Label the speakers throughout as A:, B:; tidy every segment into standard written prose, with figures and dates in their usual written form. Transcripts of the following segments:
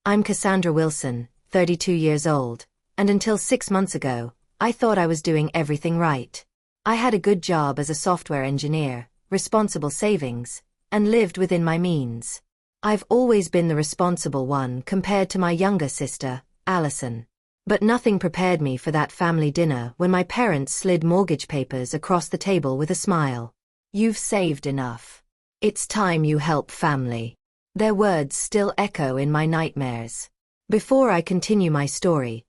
A: I'm Cassandra Wilson, 32 years old, and until 6 months ago, I thought I was doing everything right. I had a good job as a software engineer, responsible savings, and lived within my means. I've always been the responsible one compared to my younger sister, Allison. But nothing prepared me for that family dinner when my parents slid mortgage papers across the table with a smile. "You've saved enough. It's time you help family." Their words still echo in my nightmares. Before I continue my story,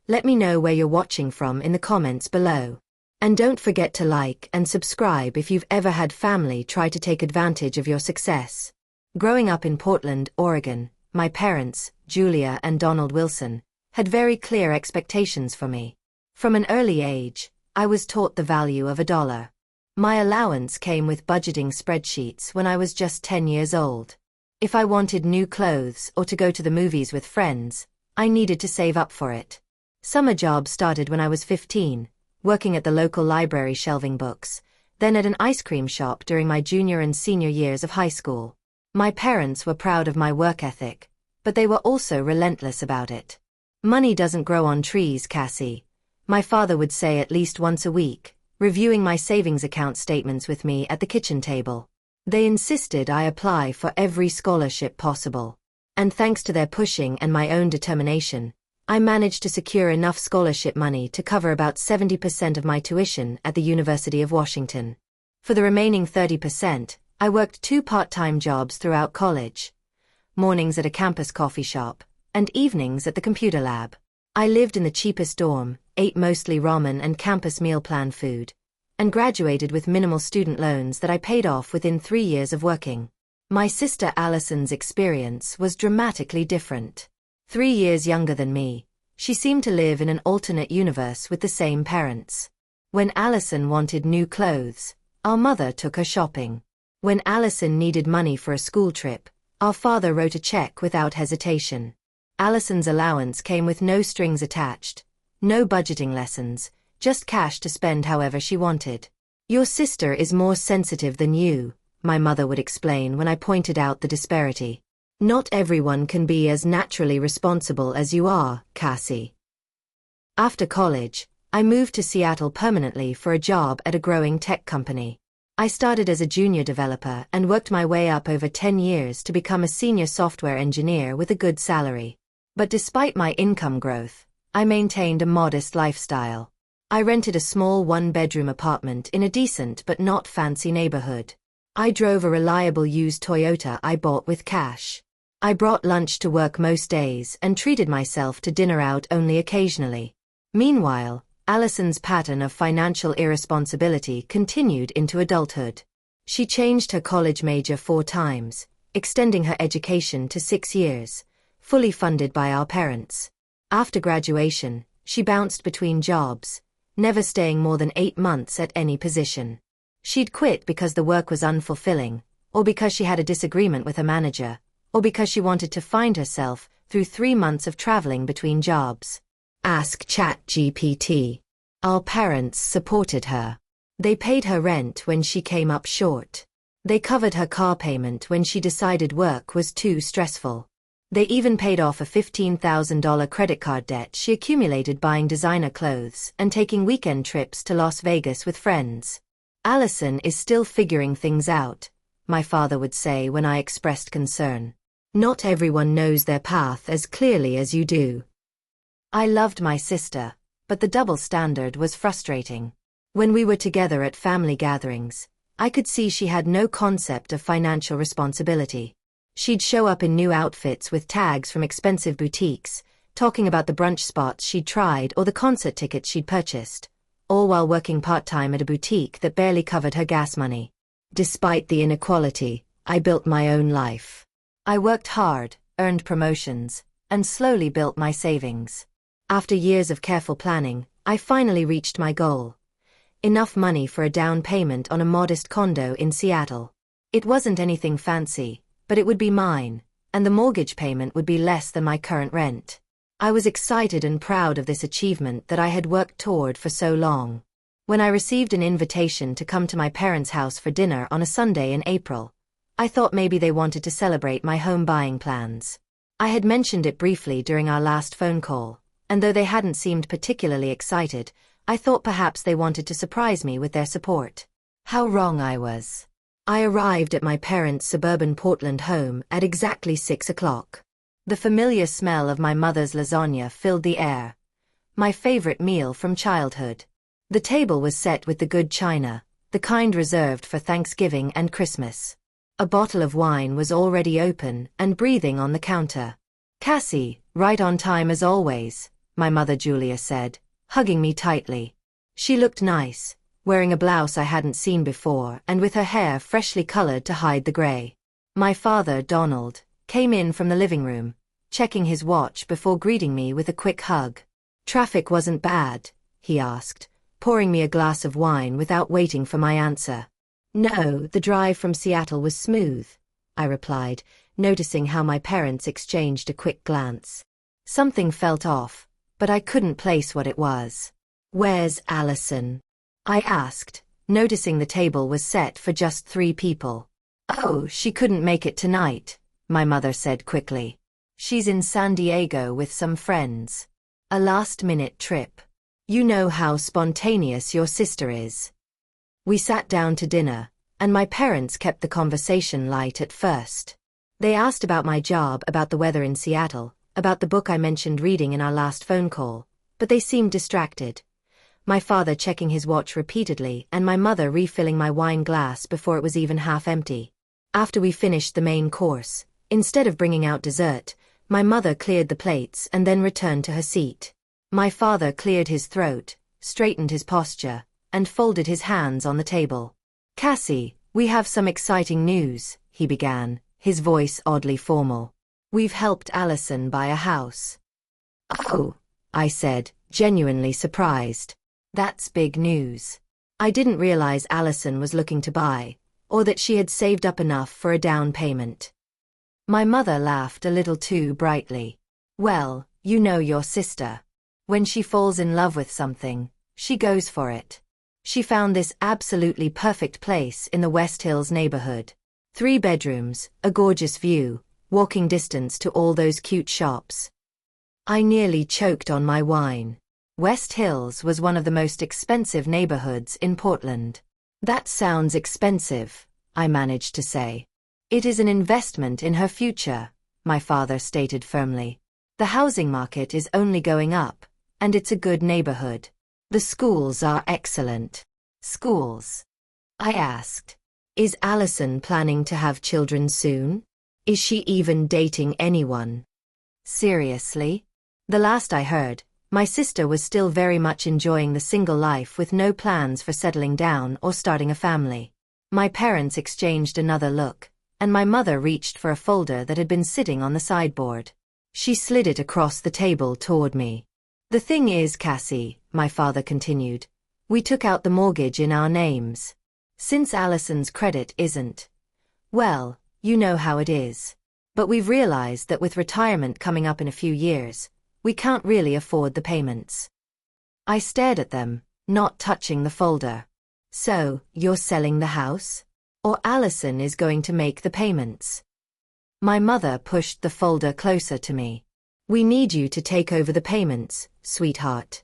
A: let me know where you're watching from in the comments below. And don't forget to like and subscribe if you've ever had family try to take advantage of your success. Growing up in Portland, Oregon, my parents, Julia and Donald Wilson, had very clear expectations for me. From an early age, I was taught the value of $1. My allowance came with budgeting spreadsheets when I was just 10 years old. If I wanted new clothes or to go to the movies with friends, I needed to save up for it. Summer jobs started when I was 15, working at the local library shelving books, then at an ice cream shop during my junior and senior years of high school. My parents were proud of my work ethic, but they were also relentless about it. "Money doesn't grow on trees, Cassie," my father would say at least once a week, reviewing my savings account statements with me at the kitchen table. They insisted I apply for every scholarship possible. And thanks to their pushing and my own determination, I managed to secure enough scholarship money to cover about 70% of my tuition at the University of Washington. For the remaining 30%, I worked 2 part-time jobs throughout college. Mornings at a campus coffee shop, and evenings at the computer lab. I lived in the cheapest dorm, ate mostly ramen and campus meal plan food, and graduated with minimal student loans that I paid off within 3 years of working. My sister Allison's experience was dramatically different. 3 years younger than me, she seemed to live in an alternate universe with the same parents. When Allison wanted new clothes, our mother took her shopping. When Allison needed money for a school trip, our father wrote a check without hesitation. Allison's allowance came with no strings attached, no budgeting lessons, just cash to spend however she wanted. "Your sister is more sensitive than you," my mother would explain when I pointed out the disparity. "Not everyone can be as naturally responsible as you are, Cassie." After college, I moved to Seattle permanently for a job at a growing tech company. I started as a junior developer and worked my way up over 10 years to become a senior software engineer with a good salary. But despite my income growth, I maintained a modest lifestyle. I rented a small 1-bedroom apartment in a decent but not fancy neighborhood. I drove a reliable used Toyota I bought with cash. I brought lunch to work most days and treated myself to dinner out only occasionally. Meanwhile, Allison's pattern of financial irresponsibility continued into adulthood. She changed her college major 4 times, extending her education to 6 years, fully funded by our parents. After graduation, she bounced between jobs, never staying more than 8 months at any position. She'd quit because the work was unfulfilling, or because she had a disagreement with her manager, or because she wanted to find herself through 3 months of traveling between jobs. Ask ChatGPT. Our parents supported her. They paid her rent when she came up short. They covered her car payment when she decided work was too stressful. They even paid off a $15,000 credit card debt she accumulated buying designer clothes and taking weekend trips to Las Vegas with friends. "Allison is still figuring things out," my father would say when I expressed concern. "Not everyone knows their path as clearly as you do." I loved my sister, but the double standard was frustrating. When we were together at family gatherings, I could see she had no concept of financial responsibility. She'd show up in new outfits with tags from expensive boutiques, talking about the brunch spots she'd tried or the concert tickets she'd purchased, all while working part-time at a boutique that barely covered her gas money. Despite the inequality, I built my own life. I worked hard, earned promotions, and slowly built my savings. After years of careful planning, I finally reached my goal. Enough money for a down payment on a modest condo in Seattle. It wasn't anything fancy, but it would be mine, and the mortgage payment would be less than my current rent. I was excited and proud of this achievement that I had worked toward for so long. When I received an invitation to come to my parents' house for dinner on a Sunday in April, I thought maybe they wanted to celebrate my home buying plans. I had mentioned it briefly during our last phone call, and though they hadn't seemed particularly excited, I thought perhaps they wanted to surprise me with their support. How wrong I was. I arrived at my parents' suburban Portland home at exactly 6 o'clock. The familiar smell of my mother's lasagna filled the air, my favorite meal from childhood. The table was set with the good china, the kind reserved for Thanksgiving and Christmas. A bottle of wine was already open and breathing on the counter. "Cassie, right on time as always," my mother Julia said, hugging me tightly. She looked nice, wearing a blouse I hadn't seen before and with her hair freshly colored to hide the gray. My father, Donald, came in from the living room, checking his watch before greeting me with a quick hug. "Traffic wasn't bad?" he asked, pouring me a glass of wine without waiting for my answer. "No, the drive from Seattle was smooth," I replied, noticing how my parents exchanged a quick glance. Something felt off, but I couldn't place what it was. "Where's Allison?" I asked, noticing the table was set for just 3 people. "Oh, she couldn't make it tonight," my mother said quickly. "She's in San Diego with some friends. A last-minute trip. You know how spontaneous your sister is." We sat down to dinner, and my parents kept the conversation light at first. They asked about my job, about the weather in Seattle, about the book I mentioned reading in our last phone call, but they seemed distracted. My father checking his watch repeatedly and my mother refilling my wine glass before it was even half empty. After we finished the main course, instead of bringing out dessert, my mother cleared the plates and then returned to her seat. My father cleared his throat, straightened his posture, and folded his hands on the table. "Cassie, we have some exciting news," he began, his voice oddly formal. "We've helped Allison buy a house." "Oh," I said, genuinely surprised. "That's big news." I didn't realize Allison was looking to buy, or that she had saved up enough for a down payment. My mother laughed a little too brightly. "Well, you know your sister. When she falls in love with something, she goes for it. She found this absolutely perfect place in the West Hills neighborhood. 3 bedrooms, a gorgeous view, walking distance to all those cute shops." I nearly choked on my wine. West Hills was one of the most expensive neighborhoods in Portland. "That sounds expensive," I managed to say. "It is an investment in her future," my father stated firmly. "The housing market is only going up, and it's a good neighborhood. The schools are excellent." "Schools?" I asked. "Is Allison planning to have children soon? Is she even dating anyone?" "Seriously?" The last I heard, my sister was still very much enjoying the single life with no plans for settling down or starting a family. My parents exchanged another look, and my mother reached for a folder that had been sitting on the sideboard. She slid it across the table toward me. "The thing is, Cassie," my father continued, "we took out the mortgage in our names. Since Allison's credit isn't, well, you know how it is. But we've realized that with retirement coming up in a few years, we can't really afford the payments." I stared at them, not touching the folder. "So, you're selling the house? Or Allison is going to make the payments?" My mother pushed the folder closer to me. "We need you to take over the payments, sweetheart."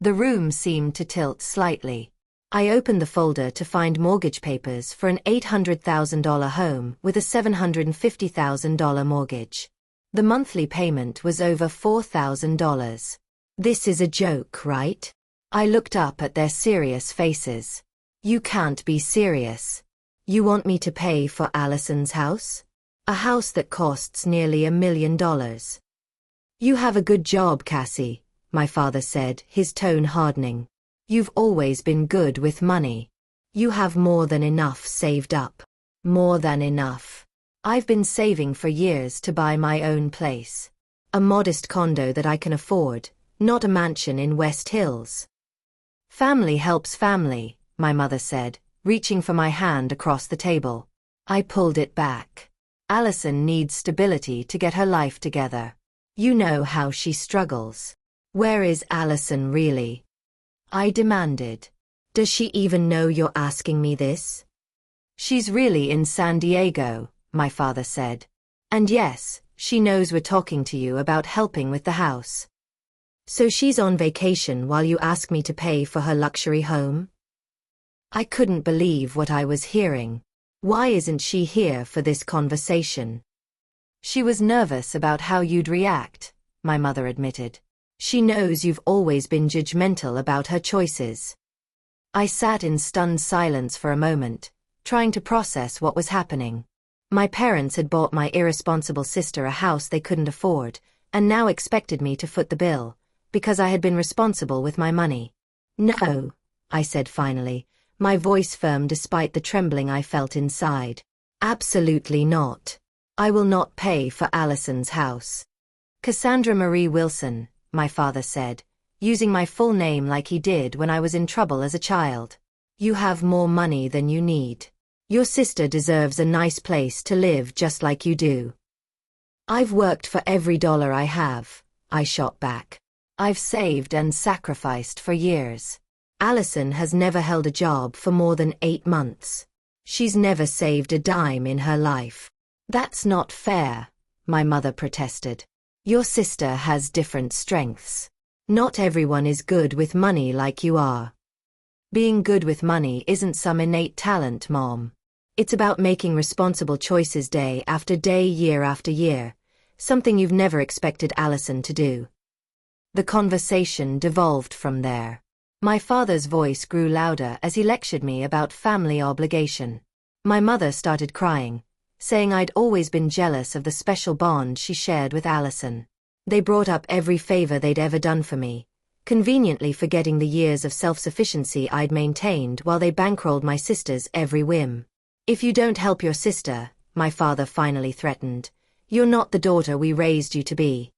A: The room seemed to tilt slightly. I opened the folder to find mortgage papers for an $800,000 home with a $750,000 mortgage. The monthly payment was over $4,000. "This is a joke, right?" I looked up at their serious faces. "You can't be serious. You want me to pay for Allison's house? A house that costs nearly $1 million. "You have a good job, Cassie," my father said, his tone hardening. "You've always been good with money. You have more than enough saved up." "More than enough. I've been saving for years to buy my own place. A modest condo that I can afford, not a mansion in West Hills." "Family helps family," my mother said, reaching for my hand across the table. I pulled it back. "Allison needs stability to get her life together. You know how she struggles. Where is Allison really?" I demanded. "Does she even know you're asking me this?" "She's really in San Diego," my father said. "And yes, She knows we're talking to you about helping with the house. So she's on vacation while you ask me to pay for her luxury home? I couldn't believe what I was hearing. Why isn't she here for this conversation? She was nervous about how you'd react, my mother admitted. She knows you've always been judgmental about her choices. I sat in stunned silence for a moment, trying to process what was happening. My parents had bought my irresponsible sister a house they couldn't afford, and now expected me to foot the bill, because I had been responsible with my money. No, I said finally, my voice firm despite the trembling I felt inside. Absolutely not. I will not pay for Allison's house. Cassandra Marie Wilson, my father said, using my full name like he did when I was in trouble as a child. You have more money than you need. Your sister deserves a nice place to live just like you do. I've worked for every dollar I have, I shot back. I've saved and sacrificed for years. Allison has never held a job for more than 8 months. She's never saved a dime in her life. That's not fair, my mother protested. Your sister has different strengths. Not everyone is good with money like you are. Being good with money isn't some innate talent, Mom. It's about making responsible choices day after day, year after year, something you've never expected Allison to do. The conversation devolved from there. My father's voice grew louder as he lectured me about family obligation. My mother started crying, saying I'd always been jealous of the special bond she shared with Allison. They brought up every favor they'd ever done for me, conveniently forgetting the years of self-sufficiency I'd maintained while they bankrolled my sister's every whim. If you don't help your sister, my father finally threatened, you're not the daughter we raised you to be.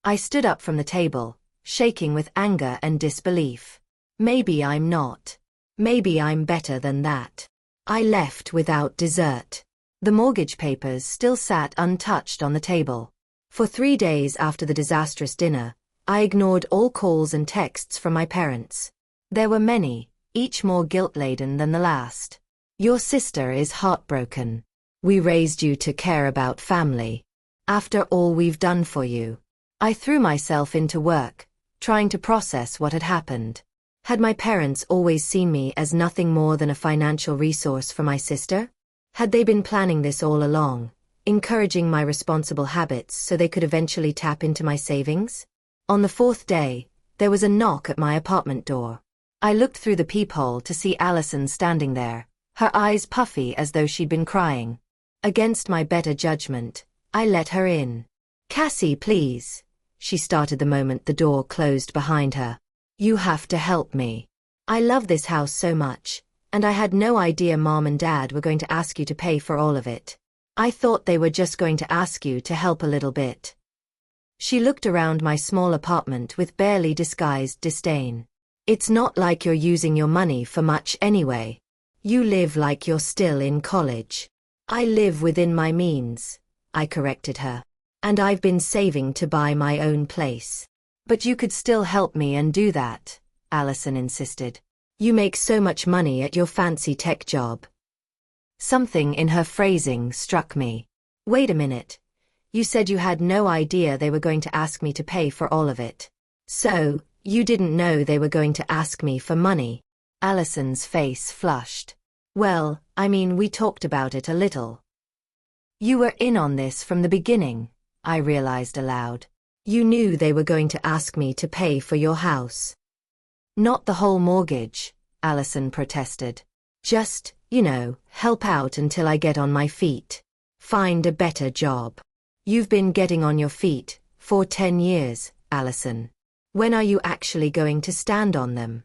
A: I stood up from the table, shaking with anger and disbelief. Maybe I'm not. Maybe I'm better than that. I left without dessert. The mortgage papers still sat untouched on the table. For 3 days after the disastrous dinner, I ignored all calls and texts from my parents. There were many, each more guilt-laden than the last. Your sister is heartbroken. We raised you to care about family. After all we've done for you. I threw myself into work, trying to process what had happened. Had my parents always seen me as nothing more than a financial resource for my sister? Had they been planning this all along, encouraging my responsible habits so they could eventually tap into my savings? On the 4th day, there was a knock at my apartment door. I looked through the peephole to see Allison standing there, her eyes puffy as though she'd been crying. Against my better judgment, I let her in. Cassie, please, she started the moment the door closed behind her. You have to help me. I love this house so much, and I had no idea Mom and Dad were going to ask you to pay for all of it. I thought they were just going to ask you to help a little bit. She looked around my small apartment with barely disguised disdain. It's not like you're using your money for much anyway. You live like you're still in college. I live within my means, I corrected her. And I've been saving to buy my own place. But you could still help me and do that, Allison insisted. You make so much money at your fancy tech job. Something in her phrasing struck me. Wait a minute. You said you had no idea they were going to ask me to pay for all of it. So, you didn't know they were going to ask me for money? Allison's face flushed. Well, I mean, we talked about it a little. You were in on this from the beginning, I realized aloud. You knew they were going to ask me to pay for your house. Not the whole mortgage, Allison protested. Just, help out until I get on my feet. Find a better job. You've been getting on your feet for 10 years, Allison. When are you actually going to stand on them?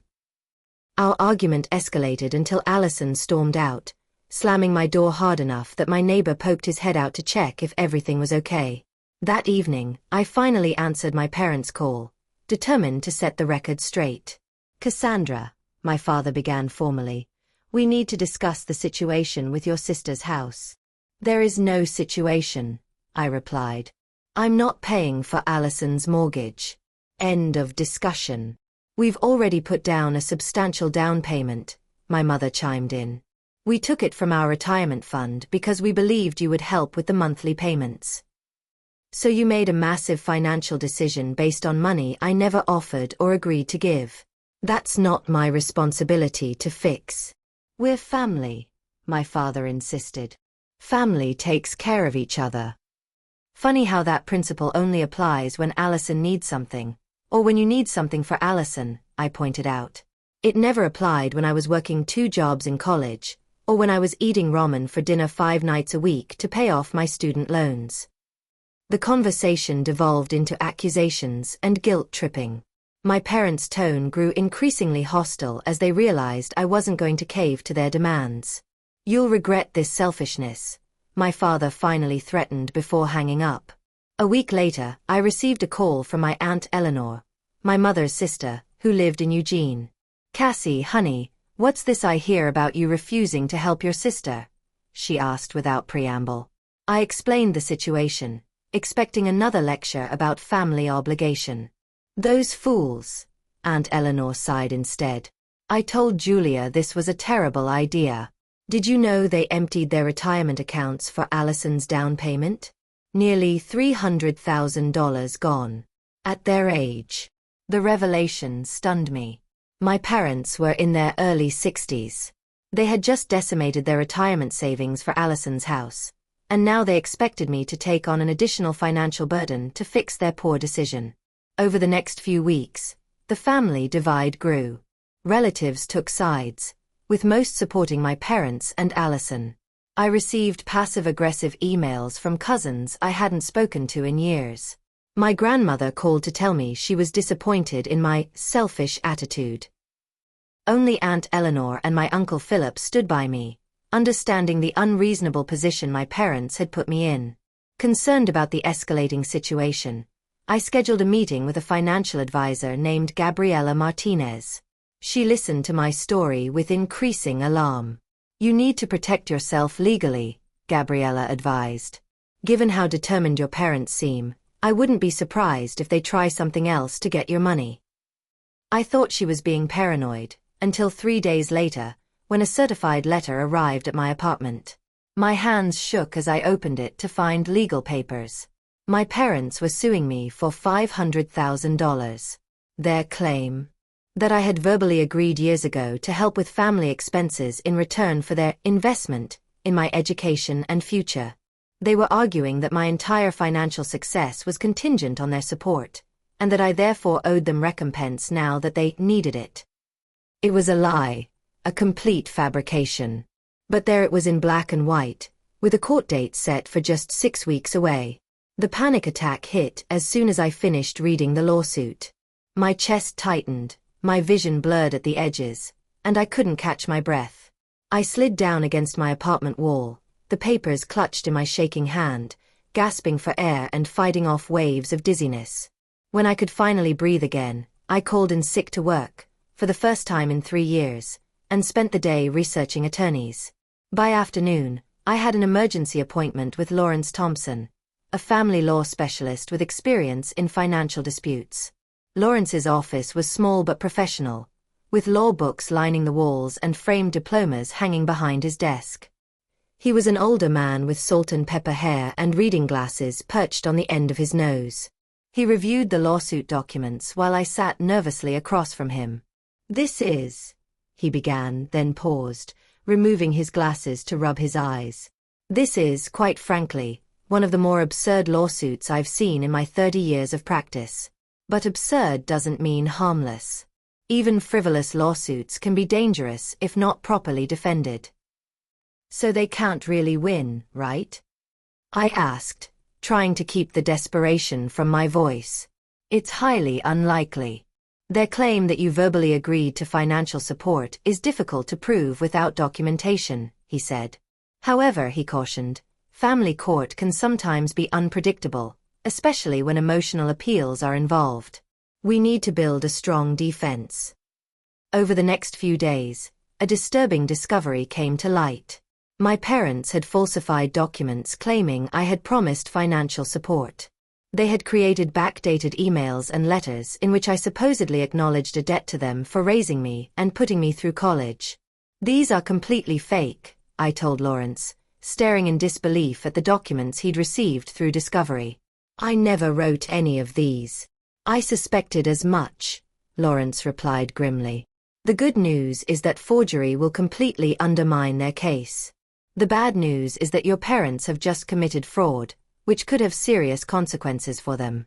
A: Our argument escalated until Allison stormed out, slamming my door hard enough that my neighbor poked his head out to check if everything was okay. That evening, I finally answered my parents' call, determined to set the record straight. Cassandra, my father began formally, we need to discuss the situation with your sister's house. There is no situation, I replied. I'm not paying for Allison's mortgage. End of discussion. We've already put down a substantial down payment, my mother chimed in. We took it from our retirement fund because we believed you would help with the monthly payments. So you made a massive financial decision based on money I never offered or agreed to give. That's not my responsibility to fix. We're family, my father insisted. Family takes care of each other. Funny how that principle only applies when Allison needs something, or when you need something for Allison, I pointed out. It never applied when I was working 2 jobs in college, or when I was eating ramen for dinner 5 nights a week to pay off my student loans. The conversation devolved into accusations and guilt-tripping. My parents' tone grew increasingly hostile as they realized I wasn't going to cave to their demands. You'll regret this selfishness, my father finally threatened before hanging up. A week later, I received a call from my Aunt Eleanor, my mother's sister, who lived in Eugene. "Cassie, honey, what's this I hear about you refusing to help your sister?" she asked without preamble. I explained the situation, expecting another lecture about family obligation. "Those fools," Aunt Eleanor sighed instead. "I told Julia this was a terrible idea. Did you know they emptied their retirement accounts for Allison's down payment? Nearly $300,000 gone. At their age." The revelation stunned me. My parents were in their early 60s. They had just decimated their retirement savings for Allison's house, and now they expected me to take on an additional financial burden to fix their poor decision. Over the next few weeks, the family divide grew. Relatives took sides, with most supporting my parents and Allison. I received passive-aggressive emails from cousins I hadn't spoken to in years. My grandmother called to tell me she was disappointed in my selfish attitude. Only Aunt Eleanor and my Uncle Philip stood by me, understanding the unreasonable position my parents had put me in. Concerned about the escalating situation, I scheduled a meeting with a financial advisor named Gabriela Martinez. She listened to my story with increasing alarm. "You need to protect yourself legally," Gabriela advised. "Given how determined your parents seem, I wouldn't be surprised if they try something else to get your money." I thought she was being paranoid, until 3 days later, when a certified letter arrived at my apartment. My hands shook as I opened it to find legal papers. My parents were suing me for $500,000. Their claim? That I had verbally agreed years ago to help with family expenses in return for their investment in my education and future. They were arguing that my entire financial success was contingent on their support, and that I therefore owed them recompense now that they needed it. It was a lie, a complete fabrication. But there it was in black and white, with a court date set for just 6 weeks away. The panic attack hit as soon as I finished reading the lawsuit. My chest tightened, my vision blurred at the edges, and I couldn't catch my breath. I slid down against my apartment wall, the papers clutched in my shaking hand, gasping for air and fighting off waves of dizziness. When I could finally breathe again, I called in sick to work, for the first time in 3 years, and spent the day researching attorneys. By afternoon, I had an emergency appointment with Lawrence Thompson, a family law specialist with experience in financial disputes. Lawrence's office was small but professional, with law books lining the walls and framed diplomas hanging behind his desk. He was an older man with salt and pepper hair and reading glasses perched on the end of his nose. He reviewed the lawsuit documents while I sat nervously across from him. "This is," he began, then paused, removing his glasses to rub his eyes. "This is, quite frankly, one of the more absurd lawsuits I've seen in my 30 years of practice. But absurd doesn't mean harmless. Even frivolous lawsuits can be dangerous if not properly defended." "So they can't really win, right?" I asked, trying to keep the desperation from my voice. "It's highly unlikely. Their claim that you verbally agreed to financial support is difficult to prove without documentation," he said. "However," he cautioned, "family court can sometimes be unpredictable, especially when emotional appeals are involved. We need to build a strong defense." Over the next few days, a disturbing discovery came to light. My parents had falsified documents claiming I had promised financial support. They had created backdated emails and letters in which I supposedly acknowledged a debt to them for raising me and putting me through college. "These are completely fake," I told Lawrence, staring in disbelief at the documents he'd received through discovery. I never wrote any of these. I suspected as much, Lawrence replied grimly. The good news is that forgery will completely undermine their case. The bad news is that your parents have just committed fraud, which could have serious consequences for them.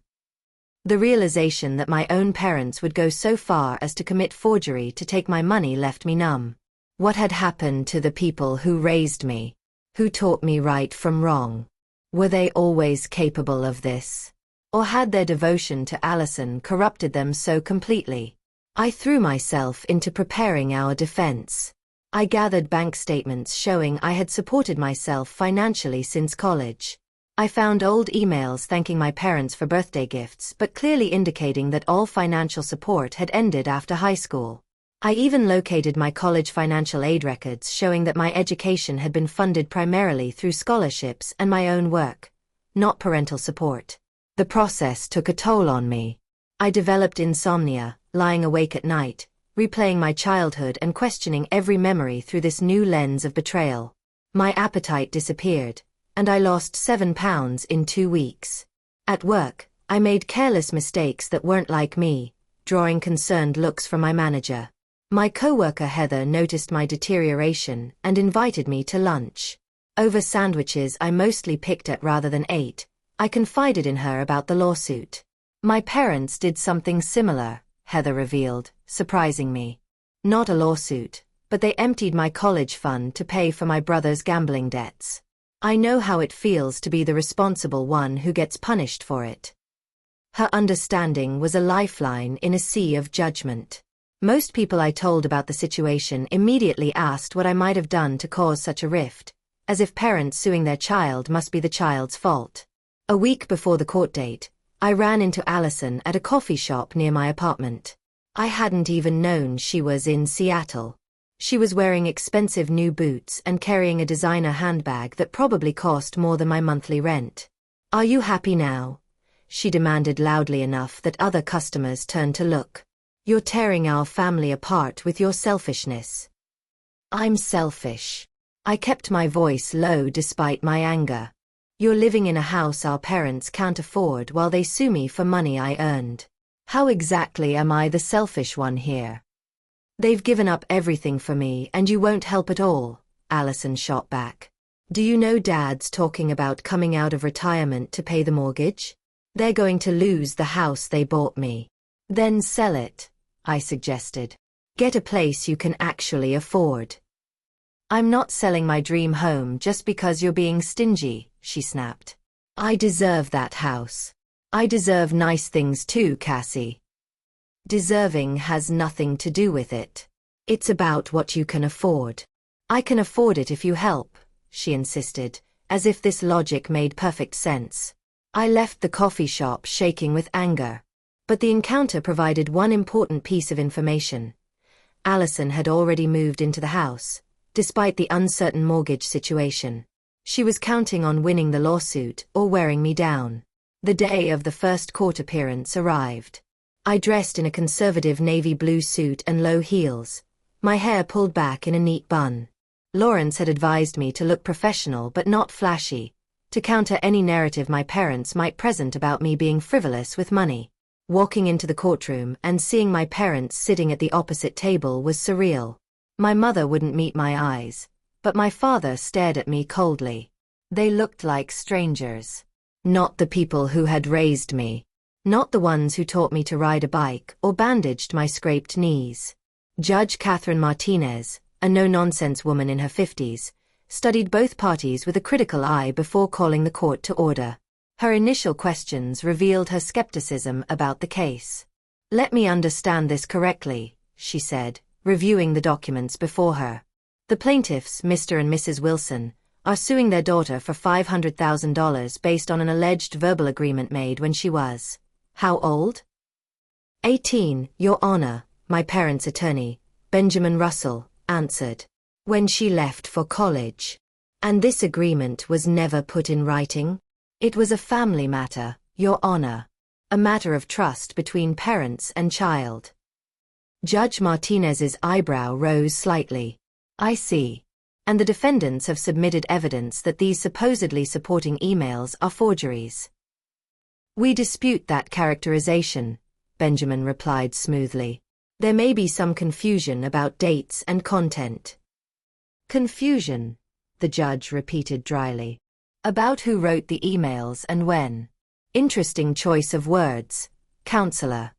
A: The realization that my own parents would go so far as to commit forgery to take my money left me numb. What had happened to the people who raised me? Who taught me right from wrong? Were they always capable of this? Or had their devotion to Allison corrupted them so completely? I threw myself into preparing our defense. I gathered bank statements showing I had supported myself financially since college. I found old emails thanking my parents for birthday gifts but clearly indicating that all financial support had ended after high school. I even located my college financial aid records showing that my education had been funded primarily through scholarships and my own work, not parental support. The process took a toll on me. I developed insomnia, lying awake at night, replaying my childhood and questioning every memory through this new lens of betrayal. My appetite disappeared, and I lost 7 pounds in 2 weeks. At work, I made careless mistakes that weren't like me, drawing concerned looks from my manager. My coworker Heather noticed my deterioration and invited me to lunch. Over sandwiches I mostly picked at rather than ate, I confided in her about the lawsuit. My parents did something similar, Heather revealed, surprising me. Not a lawsuit, but they emptied my college fund to pay for my brother's gambling debts. I know how it feels to be the responsible one who gets punished for it. Her understanding was a lifeline in a sea of judgment. Most people I told about the situation immediately asked what I might have done to cause such a rift, as if parents suing their child must be the child's fault. A week before the court date, I ran into Allison at a coffee shop near my apartment. I hadn't even known she was in Seattle. She was wearing expensive new boots and carrying a designer handbag that probably cost more than my monthly rent. "Are you happy now?" she demanded loudly enough that other customers turned to look. "You're tearing our family apart with your selfishness." "I'm selfish." I kept my voice low despite my anger. "You're living in a house our parents can't afford while they sue me for money I earned. How exactly am I the selfish one here?" "They've given up everything for me and you won't help at all," Allison shot back. "Do you know Dad's talking about coming out of retirement to pay the mortgage? They're going to lose the house they bought me." "Then sell it," I suggested. "Get a place you can actually afford." "I'm not selling my dream home just because you're being stingy," she snapped. "I deserve that house. I deserve nice things too, Cassie." "Deserving has nothing to do with it. It's about what you can afford." "I can afford it if you help," she insisted, as if this logic made perfect sense. I left the coffee shop shaking with anger. But the encounter provided one important piece of information. Allison had already moved into the house, despite the uncertain mortgage situation. She was counting on winning the lawsuit or wearing me down. The day of the first court appearance arrived. I dressed in a conservative navy blue suit and low heels, my hair pulled back in a neat bun. Lawrence had advised me to look professional but not flashy, to counter any narrative my parents might present about me being frivolous with money. Walking into the courtroom and seeing my parents sitting at the opposite table was surreal. My mother wouldn't meet my eyes, but my father stared at me coldly. They looked like strangers. Not the people who had raised me. Not the ones who taught me to ride a bike or bandaged my scraped knees. Judge Catherine Martinez, a no-nonsense woman in her 50s, studied both parties with a critical eye before calling the court to order. Her initial questions revealed her skepticism about the case. "Let me understand this correctly," she said, reviewing the documents before her. "The plaintiffs, Mr. and Mrs. Wilson, are suing their daughter for $500,000 based on an alleged verbal agreement made when she was, how old?" 18, Your Honor, my parents' attorney, Benjamin Russell, answered. "When she left for college. And this agreement was never put in writing? It was a family matter, Your Honor. A matter of trust between parents and child." Judge Martinez's eyebrow rose slightly. "I see. And the defendants have submitted evidence that these supposedly supporting emails are forgeries." We dispute that characterization, Benjamin replied smoothly. There may be some confusion about dates and content. Confusion, the judge repeated dryly. About who wrote the emails and when. Interesting choice of words, counselor.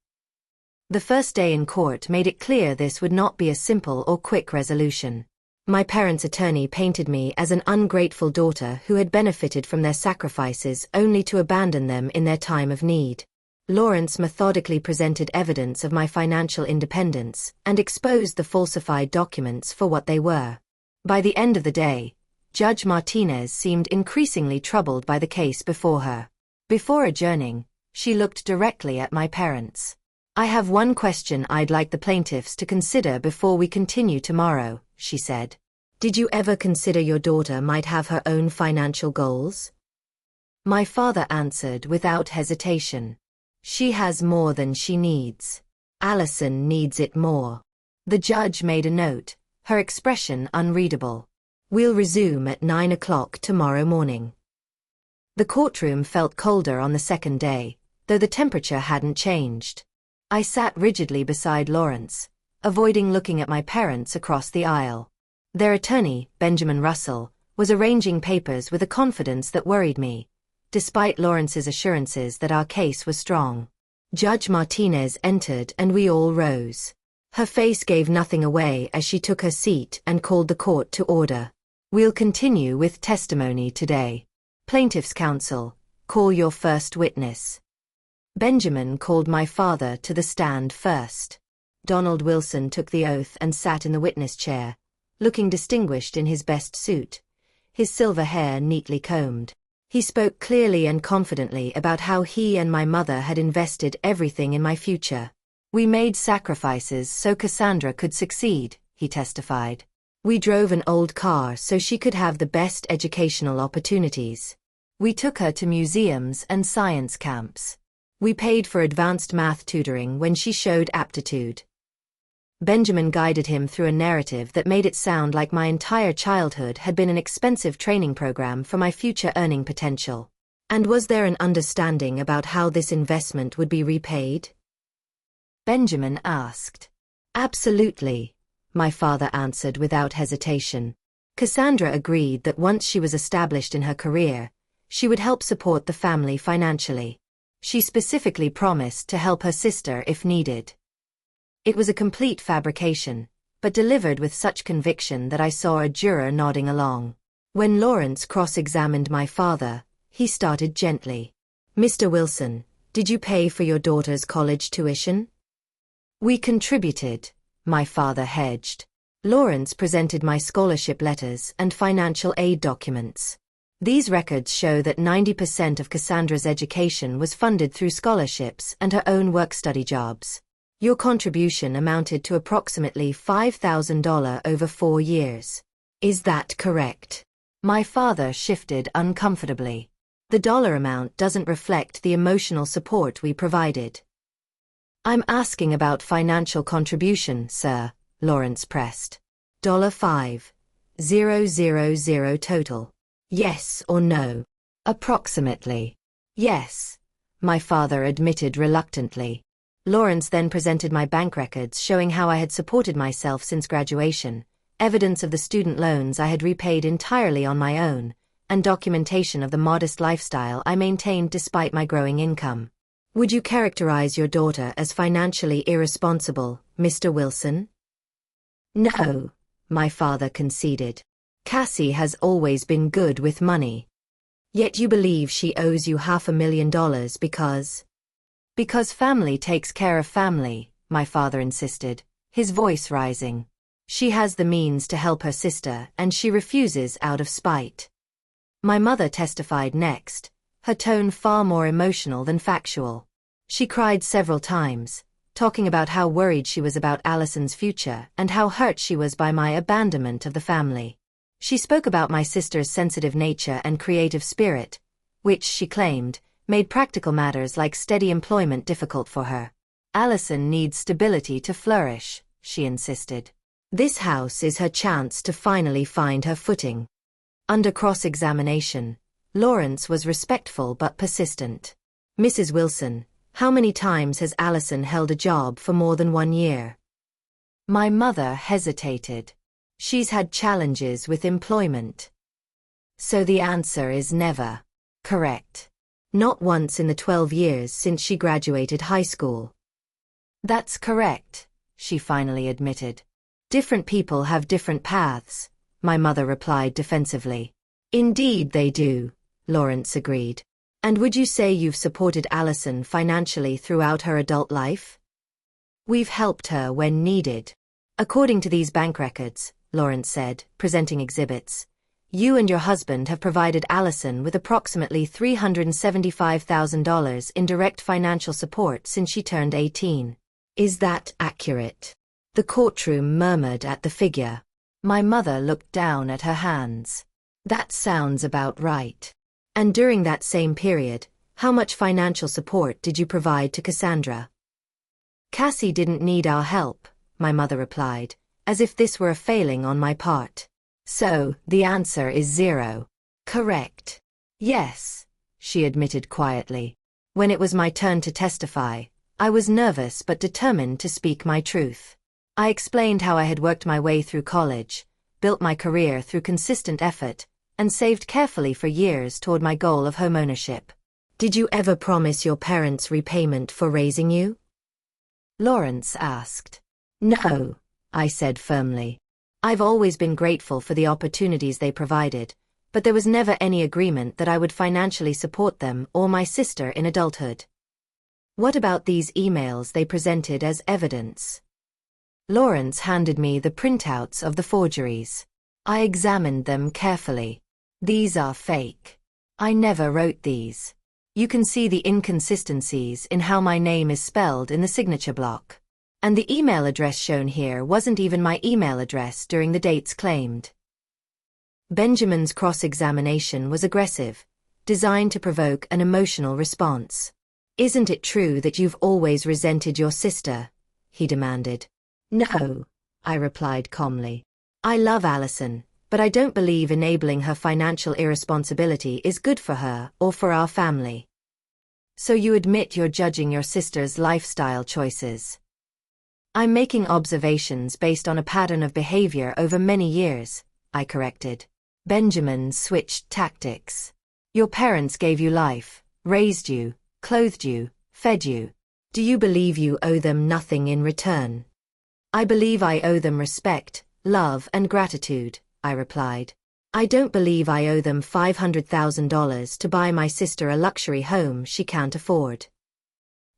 A: The first day in court made it clear this would not be a simple or quick resolution. My parents' attorney painted me as an ungrateful daughter who had benefited from their sacrifices only to abandon them in their time of need. Lawrence methodically presented evidence of my financial independence and exposed the falsified documents for what they were. By the end of the day, Judge Martinez seemed increasingly troubled by the case before her. Before adjourning, she looked directly at my parents. I have one question I'd like the plaintiffs to consider before we continue tomorrow, she said. Did you ever consider your daughter might have her own financial goals? My father answered without hesitation. She has more than she needs. Allison needs it more. The judge made a note, her expression unreadable. We'll resume at 9 o'clock tomorrow morning. The courtroom felt colder on the second day, though the temperature hadn't changed. I sat rigidly beside Lawrence, avoiding looking at my parents across the aisle. Their attorney, Benjamin Russell, was arranging papers with a confidence that worried me, despite Lawrence's assurances that our case was strong. Judge Martinez entered and we all rose. Her face gave nothing away as she took her seat and called the court to order. We'll continue with testimony today. Plaintiff's counsel, call your first witness. Benjamin called my father to the stand first. Donald Wilson took the oath and sat in the witness chair, looking distinguished in his best suit, his silver hair neatly combed. He spoke clearly and confidently about how he and my mother had invested everything in my future. We made sacrifices so Cassandra could succeed, he testified. We drove an old car so she could have the best educational opportunities. We took her to museums and science camps. We paid for advanced math tutoring when she showed aptitude. Benjamin guided him through a narrative that made it sound like my entire childhood had been an expensive training program for my future earning potential. And was there an understanding about how this investment would be repaid? Benjamin asked. Absolutely, my father answered without hesitation. Cassandra agreed that once she was established in her career, she would help support the family financially. She specifically promised to help her sister if needed. It was a complete fabrication, but delivered with such conviction that I saw a juror nodding along. When Lawrence cross-examined my father, he started gently. Mr. Wilson, did you pay for your daughter's college tuition? We contributed, my father hedged. Lawrence presented my scholarship letters and financial aid documents. These records show that 90% of Cassandra's education was funded through scholarships and her own work-study jobs. Your contribution amounted to approximately $5,000 over 4 years. Is that correct? My father shifted uncomfortably. The dollar amount doesn't reflect the emotional support we provided. I'm asking about financial contribution, sir, Lawrence pressed. $5,000 total. Yes or no? Approximately. Yes, my father admitted reluctantly. Lawrence then presented my bank records showing how I had supported myself since graduation, evidence of the student loans I had repaid entirely on my own, and documentation of the modest lifestyle I maintained despite my growing income. Would you characterize your daughter as financially irresponsible, Mr. Wilson? No, my father conceded. Cassie has always been good with money. Yet you believe she owes you $500,000 because... Because family takes care of family, my father insisted, his voice rising. She has the means to help her sister and she refuses out of spite. My mother testified next, her tone far more emotional than factual. She cried several times, talking about how worried she was about Allison's future and how hurt she was by my abandonment of the family. She spoke about my sister's sensitive nature and creative spirit, which, she claimed, made practical matters like steady employment difficult for her. Allison needs stability to flourish, she insisted. This house is her chance to finally find her footing. Under cross-examination, Lawrence was respectful but persistent. Mrs. Wilson, how many times has Allison held a job for more than 1 year? My mother hesitated. She's had challenges with employment. So the answer is never. Correct. Not once in the 12 years since she graduated high school. That's correct, she finally admitted. Different people have different paths, my mother replied defensively. Indeed they do, Lawrence agreed. And would you say you've supported Allison financially throughout her adult life? We've helped her when needed. According to these bank records, Lawrence said, presenting exhibits, you and your husband have provided Allison with approximately $375,000 in direct financial support since she turned 18. Is that accurate? The courtroom murmured at the figure. My mother looked down at her hands. That sounds about right. And during that same period, how much financial support did you provide to Cassandra? Cassie didn't need our help, my mother replied, as if this were a failing on my part. So, the answer is 0. Correct. Yes, she admitted quietly. When it was my turn to testify, I was nervous but determined to speak my truth. I explained how I had worked my way through college, built my career through consistent effort, and saved carefully for years toward my goal of homeownership. Did you ever promise your parents repayment for raising you? Lawrence asked. No, I said firmly. I've always been grateful for the opportunities they provided, but there was never any agreement that I would financially support them or my sister in adulthood. What about these emails they presented as evidence? Lawrence handed me the printouts of the forgeries. I examined them carefully. These are fake. I never wrote these. You can see the inconsistencies in how my name is spelled in the signature block. And the email address shown here wasn't even my email address during the dates claimed. Benjamin's cross-examination was aggressive, designed to provoke an emotional response. Isn't it true that you've always resented your sister? He demanded. No, I replied calmly. I love Allison, but I don't believe enabling her financial irresponsibility is good for her or for our family. So you admit you're judging your sister's lifestyle choices? I'm making observations based on a pattern of behavior over many years, I corrected. Benjamin switched tactics. Your parents gave you life, raised you, clothed you, fed you. Do you believe you owe them nothing in return? I believe I owe them respect, love, and gratitude, I replied. I don't believe I owe them $500,000 to buy my sister a luxury home she can't afford.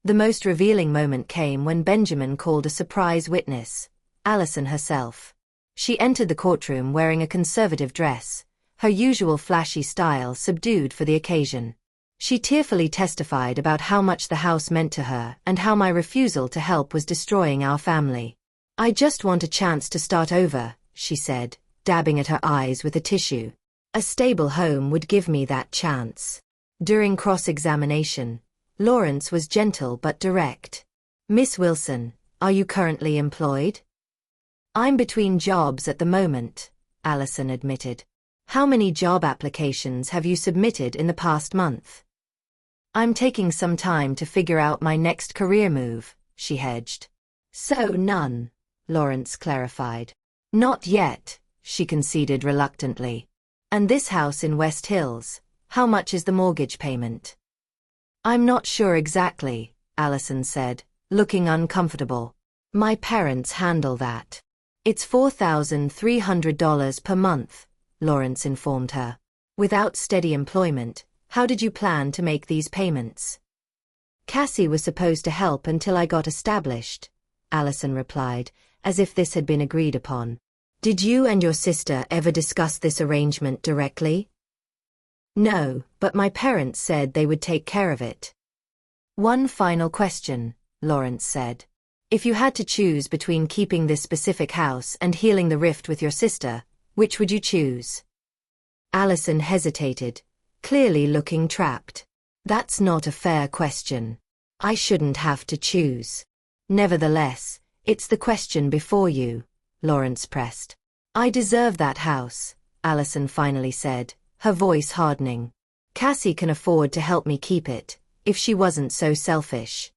A: The most revealing moment came when Benjamin called a surprise witness, Allison herself. She entered the courtroom wearing a conservative dress, her usual flashy style subdued for the occasion. She tearfully testified about how much the house meant to her and how my refusal to help was destroying our family. I just want a chance to start over, she said, dabbing at her eyes with a tissue. A stable home would give me that chance. During cross-examination, Lawrence was gentle but direct. Miss Wilson, are you currently employed? I'm between jobs at the moment, Allison admitted. How many job applications have you submitted in the past month? I'm taking some time to figure out my next career move, she hedged. So none, Lawrence clarified. Not yet, she conceded reluctantly. And this house in West Hills, how much is the mortgage payment? I'm not sure exactly, Allison said, looking uncomfortable. My parents handle that. It's $4,300 per month, Lawrence informed her. Without steady employment, how did you plan to make these payments? Cassie was supposed to help until I got established, Allison replied, as if this had been agreed upon. Did you and your sister ever discuss this arrangement directly? No, but my parents said they would take care of it. One final question, Lawrence said. If you had to choose between keeping this specific house and healing the rift with your sister, which would you choose? Allison hesitated, clearly looking trapped. That's not a fair question. I shouldn't have to choose. Nevertheless, it's the question before you, Lawrence pressed. I deserve that house, Allison finally said, her voice hardening. Cassie can afford to help me keep it, if she wasn't so selfish.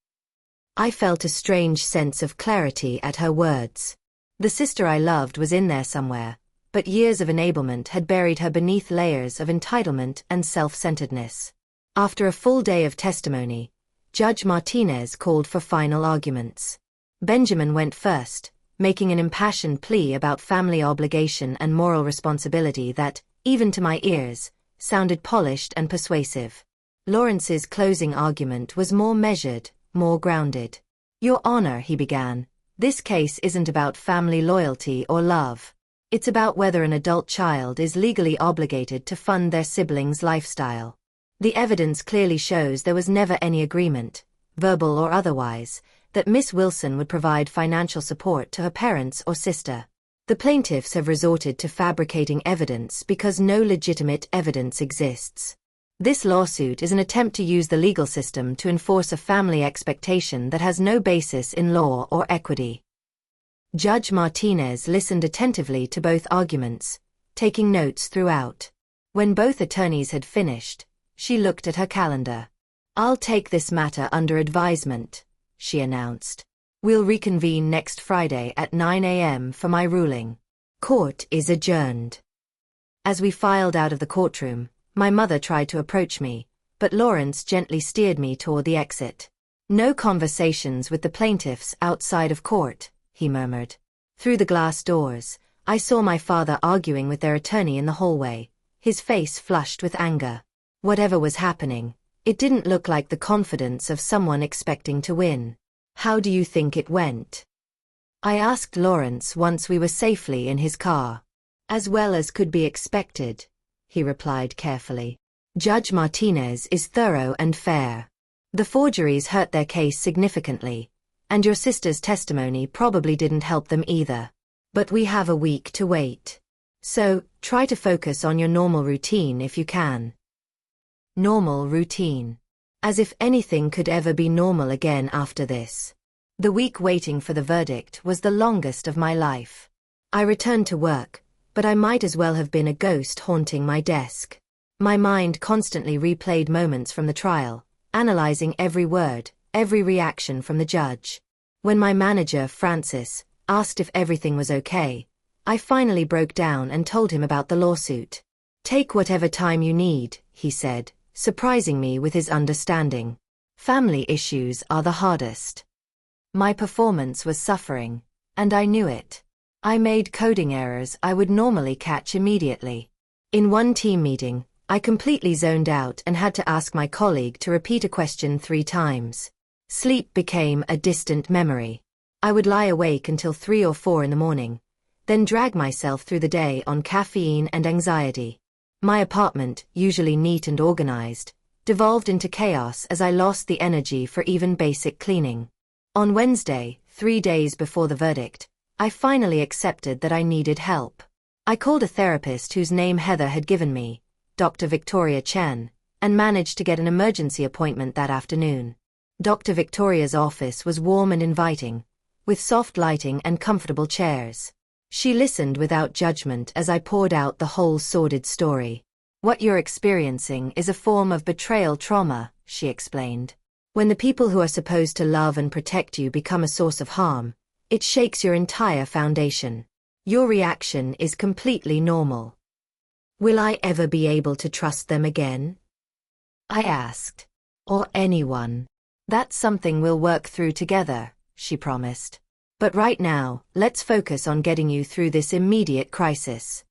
A: I felt a strange sense of clarity at her words. The sister I loved was in there somewhere, but years of enablement had buried her beneath layers of entitlement and self-centeredness. After a full day of testimony, Judge Martinez called for final arguments. Benjamin went first, making an impassioned plea about family obligation and moral responsibility that, even to my ears, sounded polished and persuasive. Lawrence's closing argument was more measured, more grounded. "Your Honor," he began, "this case isn't about family loyalty or love. It's about whether an adult child is legally obligated to fund their siblings' lifestyle. The evidence clearly shows there was never any agreement, verbal or otherwise, that Miss Wilson would provide financial support to her parents or sister. The plaintiffs have resorted to fabricating evidence because no legitimate evidence exists. This lawsuit is an attempt to use the legal system to enforce a family expectation that has no basis in law or equity." Judge Martinez listened attentively to both arguments, taking notes throughout. When both attorneys had finished, she looked at her calendar. "I'll take this matter under advisement," she announced. "We'll reconvene next Friday at 9 a.m. for my ruling. Court is adjourned." As we filed out of the courtroom, my mother tried to approach me, but Lawrence gently steered me toward the exit. "No conversations with the plaintiffs outside of court," he murmured. Through the glass doors, I saw my father arguing with their attorney in the hallway, his face flushed with anger. Whatever was happening, it didn't look like the confidence of someone expecting to win. "How do you think it went?" I asked Lawrence once we were safely in his car. "As well as could be expected," he replied carefully. "Judge Martinez is thorough and fair. The forgeries hurt their case significantly, and your sister's testimony probably didn't help them either. But we have a week to wait. So, try to focus on your normal routine if you can." Normal routine. As if anything could ever be normal again after this. The week waiting for the verdict was the longest of my life. I returned to work, but I might as well have been a ghost haunting my desk. My mind constantly replayed moments from the trial, analyzing every word, every reaction from the judge. When my manager, Francis, asked if everything was okay, I finally broke down and told him about the lawsuit. "Take whatever time you need," he said, surprising me with his understanding. "Family issues are the hardest." My performance was suffering, and I knew it. I made coding errors I would normally catch immediately. In one team meeting, I completely zoned out and had to ask my colleague to repeat a question 3 times. Sleep became a distant memory. I would lie awake until 3 or 4 in the morning, then drag myself through the day on caffeine and anxiety. My apartment, usually neat and organized, devolved into chaos as I lost the energy for even basic cleaning. On Wednesday, 3 days before the verdict, I finally accepted that I needed help. I called a therapist whose name Heather had given me, Dr. Victoria Chen, and managed to get an emergency appointment that afternoon. Dr. Victoria's office was warm and inviting, with soft lighting and comfortable chairs. She listened without judgment as I poured out the whole sordid story. "What you're experiencing is a form of betrayal trauma," she explained. "When the people who are supposed to love and protect you become a source of harm, it shakes your entire foundation. Your reaction is completely normal." "Will I ever be able to trust them again?" I asked. "Or anyone?" "That's something we'll work through together," she promised. "But right now, let's focus on getting you through this immediate crisis."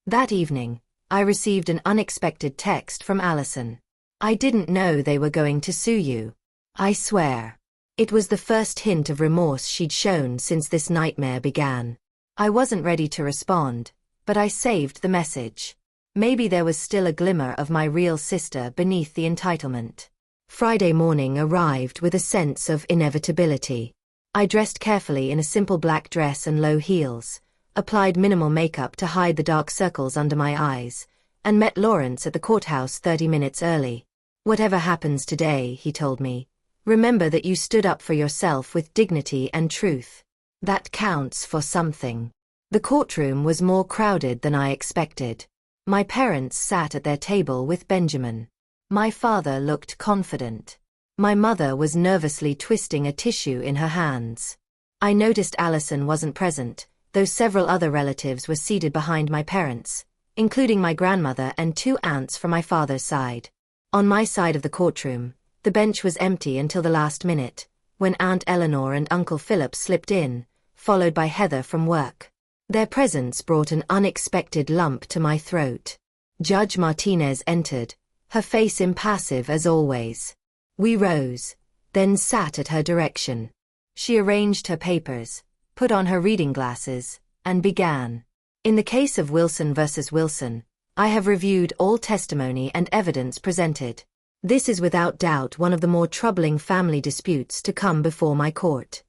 A: That evening, I received an unexpected text from Allison. "I didn't know they were going to sue you." I swear. It was the first hint of remorse she'd shown since this nightmare began. I wasn't ready to respond, but I saved the message. Maybe there was still a glimmer of my real sister beneath the entitlement. Friday morning arrived with a sense of inevitability. I dressed carefully in a simple black dress and low heels, applied minimal makeup to hide the dark circles under my eyes, and met Lawrence at the courthouse 30 minutes early. "Whatever happens today," he told me, "remember that you stood up for yourself with dignity and truth. That counts for something." The courtroom was more crowded than I expected. My parents sat at their table with Benjamin. My father looked confident. My mother was nervously twisting a tissue in her hands. I noticed Allison wasn't present, though several other relatives were seated behind my parents, including my grandmother and 2 aunts from my father's side. On my side of the courtroom, the bench was empty until the last minute, when Aunt Eleanor and Uncle Philip slipped in, followed by Heather from work. Their presence brought an unexpected lump to my throat. Judge Martinez entered, her face impassive as always. We rose, then sat at her direction. She arranged her papers, put on her reading glasses, and began. In the case of Wilson versus Wilson, I have reviewed all testimony and evidence presented. This is without doubt one of the more troubling family disputes to come before my court.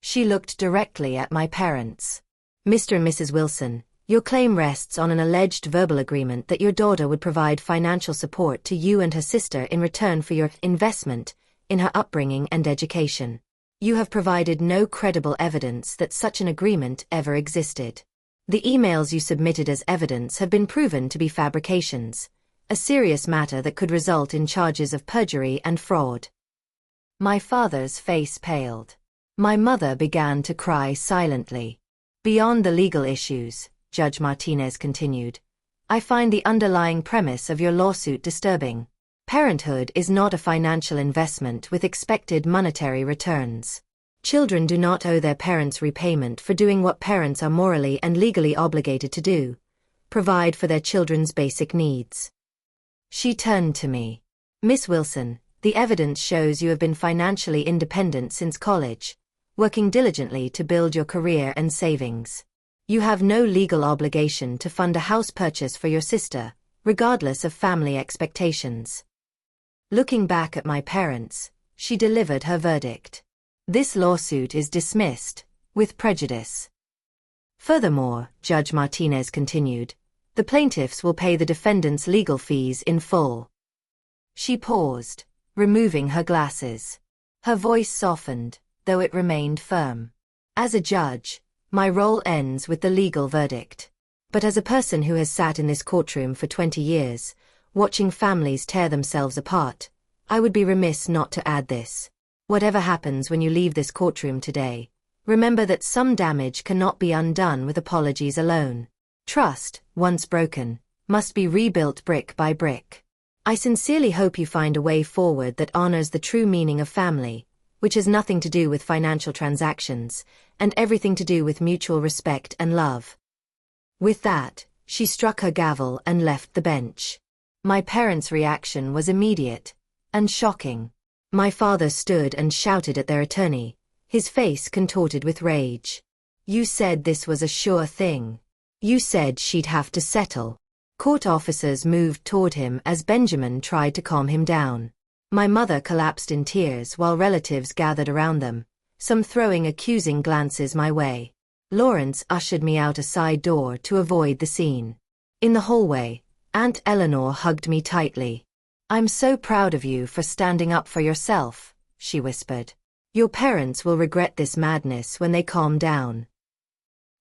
A: She looked directly at my parents. Mr. and Mrs. Wilson, your claim rests on an alleged verbal agreement that your daughter would provide financial support to you and her sister in return for your investment in her upbringing and education. You have provided no credible evidence that such an agreement ever existed. The emails you submitted as evidence have been proven to be fabrications, a serious matter that could result in charges of perjury and fraud. My father's face paled. My mother began to cry silently. Beyond the legal issues, Judge Martinez continued, I find the underlying premise of your lawsuit disturbing. Parenthood is not a financial investment with expected monetary returns. Children do not owe their parents repayment for doing what parents are morally and legally obligated to do, provide for their children's basic needs. She turned to me. Miss Wilson, the evidence shows you have been financially independent since college, working diligently to build your career and savings. You have no legal obligation to fund a house purchase for your sister, regardless of family expectations. Looking back at my parents, she delivered her verdict. This lawsuit is dismissed, with prejudice. Furthermore, Judge Martinez continued, the plaintiffs will pay the defendant's legal fees in full. She paused, removing her glasses. Her voice softened, though it remained firm. As a judge, my role ends with the legal verdict. But as a person who has sat in this courtroom for 20 years, watching families tear themselves apart, I would be remiss not to add this. Whatever happens when you leave this courtroom today, remember that some damage cannot be undone with apologies alone. Trust, once broken, must be rebuilt brick by brick. I sincerely hope you find a way forward that honors the true meaning of family, which has nothing to do with financial transactions, and everything to do with mutual respect and love. With that, she struck her gavel and left the bench. My parents' reaction was immediate and shocking. My father stood and shouted at their attorney, his face contorted with rage. You said this was a sure thing. You said she'd have to settle. Court officers moved toward him as Benjamin tried to calm him down. My mother collapsed in tears while relatives gathered around them, some throwing accusing glances my way. Lawrence ushered me out a side door to avoid the scene. In the hallway, Aunt Eleanor hugged me tightly. I'm so proud of you for standing up for yourself, she whispered. Your parents will regret this madness when they calm down.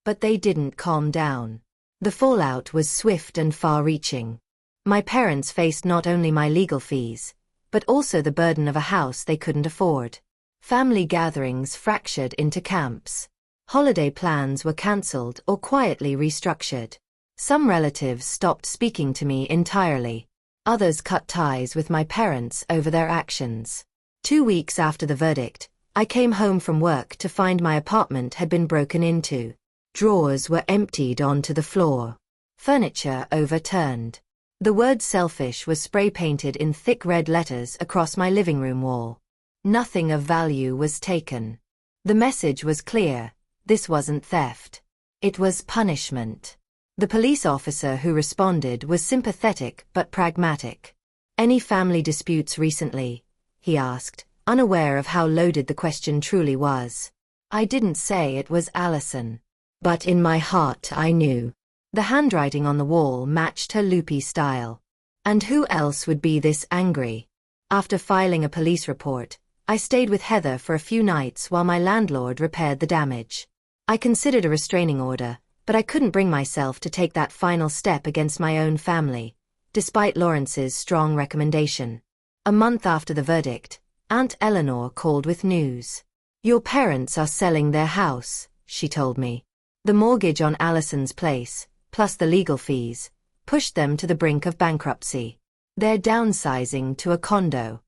A: But they didn't calm down. The fallout was swift and far-reaching. My parents faced not only my legal fees, but also the burden of a house they couldn't afford. Family gatherings fractured into camps. Holiday plans were cancelled or quietly restructured. Some relatives stopped speaking to me entirely. Others cut ties with my parents over their actions. 2 weeks after the verdict, I came home from work to find my apartment had been broken into. Drawers were emptied onto the floor. Furniture overturned. The word selfish was spray-painted in thick red letters across my living room wall. Nothing of value was taken. The message was clear. This wasn't theft. It was punishment. The police officer who responded was sympathetic but pragmatic. Any family disputes recently? He asked, unaware of how loaded the question truly was. I didn't say it was Allison. But in my heart I knew. The handwriting on the wall matched her loopy style. And who else would be this angry? After filing a police report, I stayed with Heather for a few nights while my landlord repaired the damage. I considered a restraining order, but I couldn't bring myself to take that final step against my own family, despite Lawrence's strong recommendation. A month after the verdict, Aunt Eleanor called with news. "Your parents are selling their house," she told me. The mortgage on Allison's place, plus the legal fees, pushed them to the brink of bankruptcy. They're downsizing to a condo.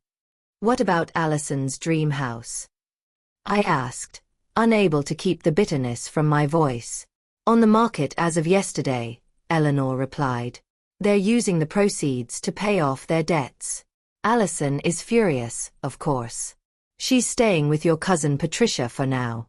A: "What about Allison's dream house?" I asked, unable to keep the bitterness from my voice. "On the market as of yesterday," Eleanor replied. "They're using the proceeds to pay off their debts. Allison is furious, of course. She's staying with your cousin Patricia for now."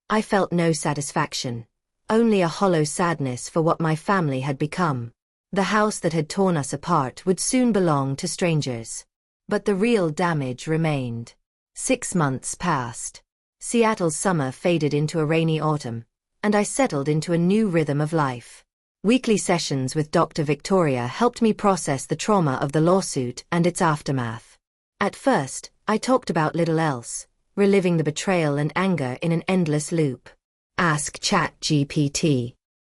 A: I felt no satisfaction, only a hollow sadness for what my family had become. The house that had torn us apart would soon belong to strangers. But the real damage remained. 6 months passed. Seattle's summer faded into a rainy autumn, and I settled into a new rhythm of life. Weekly sessions with Dr. Victoria helped me process the trauma of the lawsuit and its aftermath. At first, I talked about little else, reliving the betrayal and anger in an endless loop. Ask ChatGPT.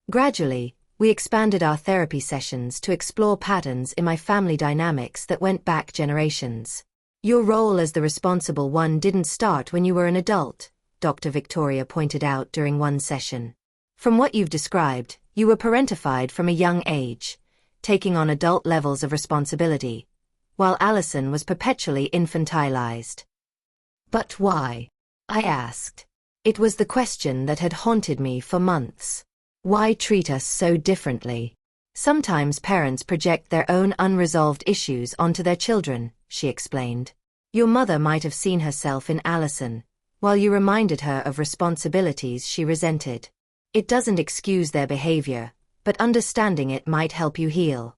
A: Gradually, we expanded our therapy sessions to explore patterns in my family dynamics that went back generations. "Your role as the responsible one didn't start when you were an adult," Dr. Victoria pointed out during one session. "From what you've described, you were parentified from a young age, taking on adult levels of responsibility, while Allison was perpetually infantilized." "But why?" I asked. It was the question that had haunted me for months. Why treat us so differently? "Sometimes parents project their own unresolved issues onto their children," she explained. "Your mother might have seen herself in Allison, while you reminded her of responsibilities she resented. It doesn't excuse their behavior, but understanding it might help you heal."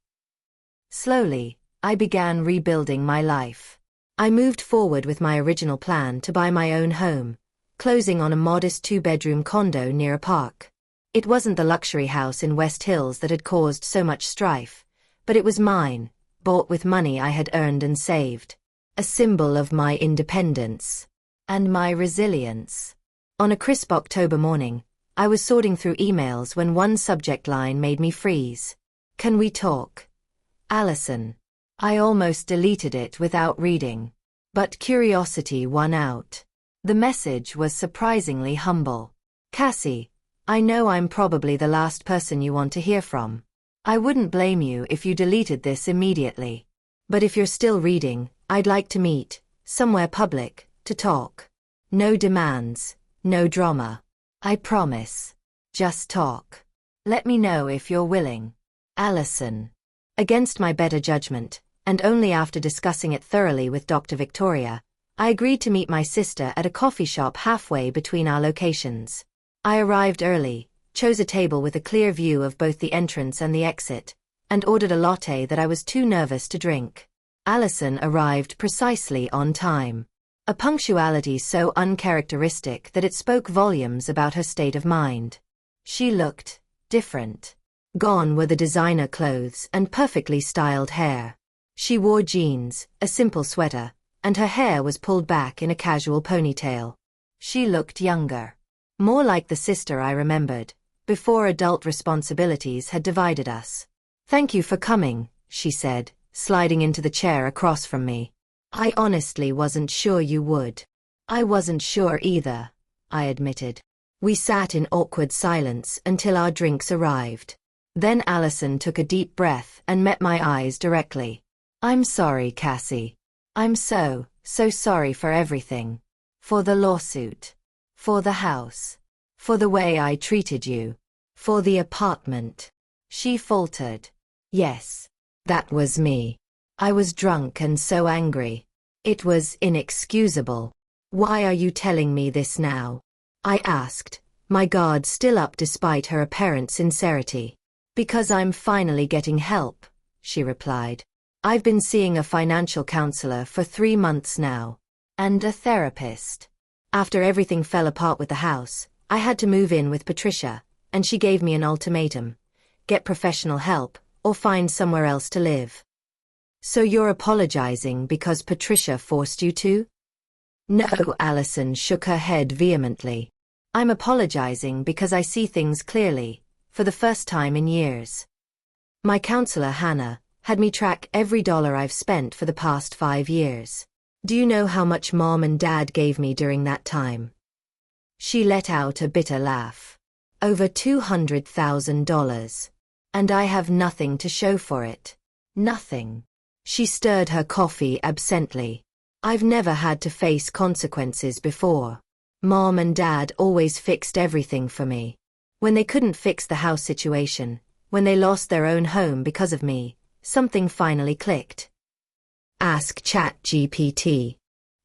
A: Slowly, I began rebuilding my life. I moved forward with my original plan to buy my own home, closing on a modest 2-bedroom condo near a park. It wasn't the luxury house in West Hills that had caused so much strife, but it was mine, bought with money I had earned and saved. A symbol of my independence and my resilience. On a crisp October morning, I was sorting through emails when one subject line made me freeze. "Can we talk? Allison." I almost deleted it without reading. But curiosity won out. The message was surprisingly humble. "Cassie, I know I'm probably the last person you want to hear from. I wouldn't blame you if you deleted this immediately. But if you're still reading, I'd like to meet, somewhere public, to talk. No demands, no drama. I promise. Just talk. Let me know if you're willing. Allison." Against my better judgment, and only after discussing it thoroughly with Dr. Victoria, I agreed to meet my sister at a coffee shop halfway between our locations. I arrived early, chose a table with a clear view of both the entrance and the exit, and ordered a latte that I was too nervous to drink. Allison arrived precisely on time. A punctuality so uncharacteristic that it spoke volumes about her state of mind. She looked different. Gone were the designer clothes and perfectly styled hair. She wore jeans, a simple sweater, and her hair was pulled back in a casual ponytail. She looked younger. More like the sister I remembered, before adult responsibilities had divided us. "Thank you for coming," she said, sliding into the chair across from me. "I honestly wasn't sure you would." "I wasn't sure either," I admitted. We sat in awkward silence until our drinks arrived. Then Allison took a deep breath and met my eyes directly. "I'm sorry, Cassie. I'm so sorry for everything. For the lawsuit. For the house. For the way I treated you. For the apartment." She faltered. "Yes. That was me. I was drunk and so angry. It was inexcusable." "Why are you telling me this now?" I asked, my guard still up despite her apparent sincerity. "Because I'm finally getting help," she replied. "I've been seeing a financial counselor for 3 months now. And a therapist. After everything fell apart with the house, I had to move in with Patricia, and she gave me an ultimatum. Get professional help, or find somewhere else to live." "So you're apologizing because Patricia forced you to?" "No," Allison shook her head vehemently. "I'm apologizing because I see things clearly, for the first time in years. My counselor Hannah, Had me track every dollar I've spent for the past 5 years. Do you know how much Mom and Dad gave me during that time? She let out a bitter laugh. Over $200,000. And I have nothing to show for it. Nothing. She stirred her coffee absently. I've never had to face consequences before. Mom and Dad always fixed everything for me. When they couldn't fix the house situation, when they lost their own home because of me, something finally clicked. Ask ChatGPT.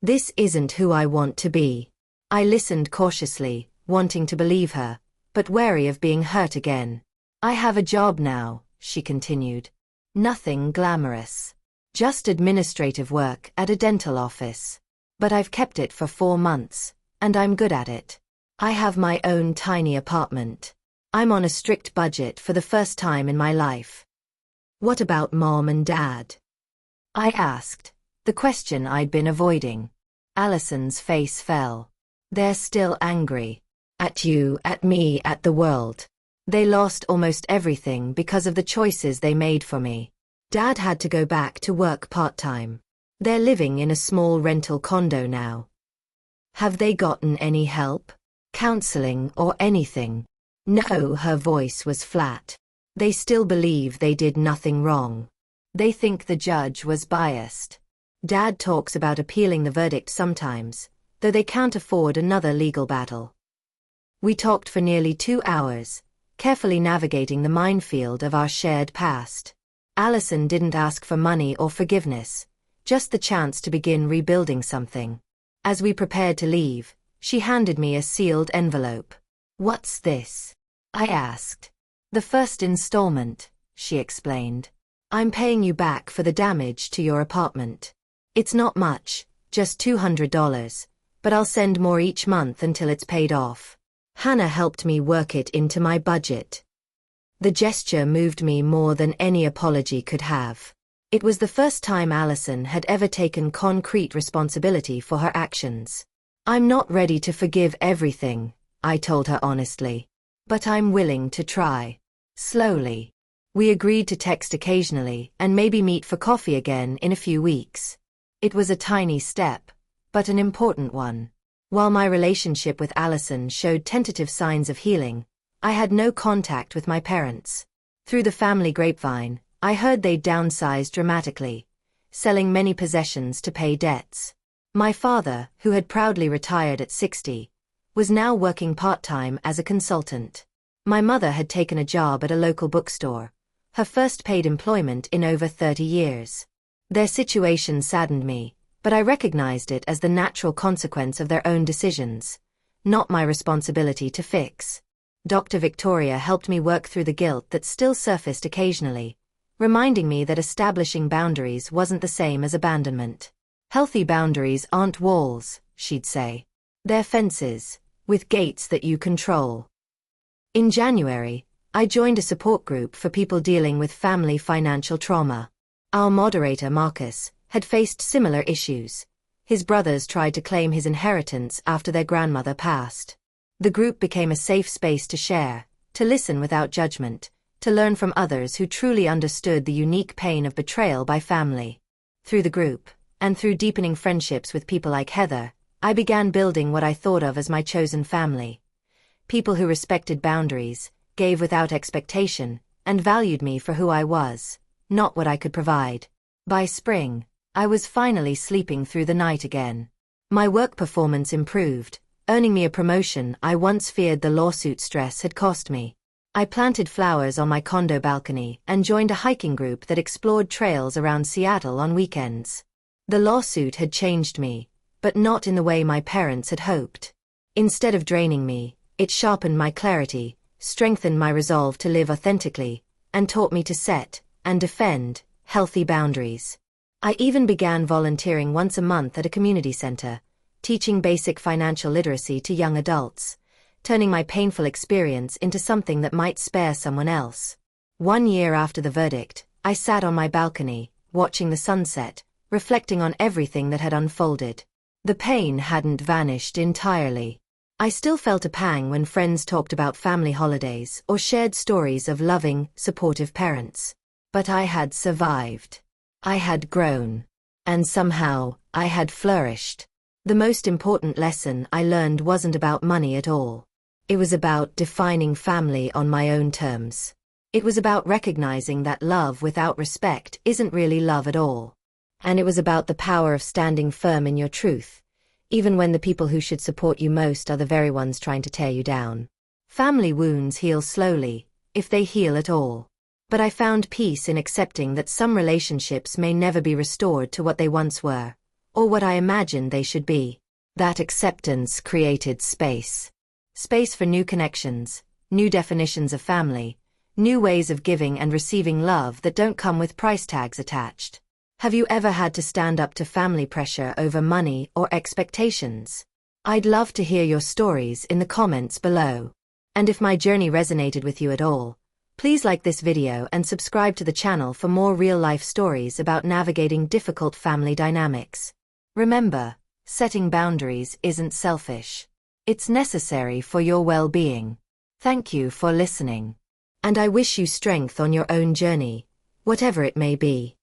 A: This isn't who I want to be. I listened cautiously, wanting to believe her, but wary of being hurt again. I have a job now, she continued. Nothing glamorous. Just administrative work at a dental office. But I've kept it for 4 months, and I'm good at it. I have my own tiny apartment. I'm on a strict budget for the first time in my life. What about Mom and Dad? I asked, the question I'd been avoiding. Allison's face fell. They're still angry. At you, at me, at the world. They lost almost everything because of the choices they made for me. Dad had to go back to work part-time. They're living in a small rental condo now. Have they gotten any help? Counseling or anything? No, her voice was flat. They still believe they did nothing wrong. They think the judge was biased. Dad talks about appealing the verdict sometimes, though they can't afford another legal battle. We talked for nearly 2 hours, carefully navigating the minefield of our shared past. Allison didn't ask for money or forgiveness, just the chance to begin rebuilding something. As we prepared to leave, she handed me a sealed envelope. What's this? I asked. The first installment, she explained. I'm paying you back for the damage to your apartment. It's not much, just $200, but I'll send more each month until it's paid off. Hannah helped me work it into my budget. The gesture moved me more than any apology could have. It was the first time Allison had ever taken concrete responsibility for her actions. I'm not ready to forgive everything, I told her honestly. But I'm willing to try. Slowly. We agreed to text occasionally and maybe meet for coffee again in a few weeks. It was a tiny step, but an important one. While my relationship with Allison showed tentative signs of healing, I had no contact with my parents. Through the family grapevine, I heard they'd downsized dramatically, selling many possessions to pay debts. My father, who had proudly retired at 60, was now working part-time as a consultant. My mother had taken a job at a local bookstore, her first paid employment in over 30 years. Their situation saddened me, but I recognized it as the natural consequence of their own decisions, not my responsibility to fix. Dr. Victoria helped me work through the guilt that still surfaced occasionally, reminding me that establishing boundaries wasn't the same as abandonment. Healthy boundaries aren't walls, she'd say. They're fences, with gates that you control. In January, I joined a support group for people dealing with family financial trauma. Our moderator, Marcus, had faced similar issues. His brothers tried to claim his inheritance after their grandmother passed. The group became a safe space to share, to listen without judgment, to learn from others who truly understood the unique pain of betrayal by family. Through the group, and through deepening friendships with people like Heather, I began building what I thought of as my chosen family. People who respected boundaries, gave without expectation, and valued me for who I was, not what I could provide. By spring, I was finally sleeping through the night again. My work performance improved, earning me a promotion I once feared the lawsuit stress had cost me. I planted flowers on my condo balcony and joined a hiking group that explored trails around Seattle on weekends. The lawsuit had changed me, but not in the way my parents had hoped. Instead of draining me, it sharpened my clarity, strengthened my resolve to live authentically, and taught me to set, and defend, healthy boundaries. I even began volunteering once a month at a community center, teaching basic financial literacy to young adults, turning my painful experience into something that might spare someone else. 1 year after the verdict, I sat on my balcony, watching the sunset, reflecting on everything that had unfolded. The pain hadn't vanished entirely. I still felt a pang when friends talked about family holidays or shared stories of loving, supportive parents. But I had survived. I had grown. And somehow, I had flourished. The most important lesson I learned wasn't about money at all. It was about defining family on my own terms. It was about recognizing that love without respect isn't really love at all. And it was about the power of standing firm in your truth, even when the people who should support you most are the very ones trying to tear you down. Family wounds heal slowly, if they heal at all. But I found peace in accepting that some relationships may never be restored to what they once were, or what I imagined they should be. That acceptance created space. Space for new connections, new definitions of family, new ways of giving and receiving love that don't come with price tags attached. Have you ever had to stand up to family pressure over money or expectations? I'd love to hear your stories in the comments below. And if my journey resonated with you at all, please like this video and subscribe to the channel for more real-life stories about navigating difficult family dynamics. Remember, setting boundaries isn't selfish. It's necessary for your well-being. Thank you for listening. And I wish you strength on your own journey, whatever it may be.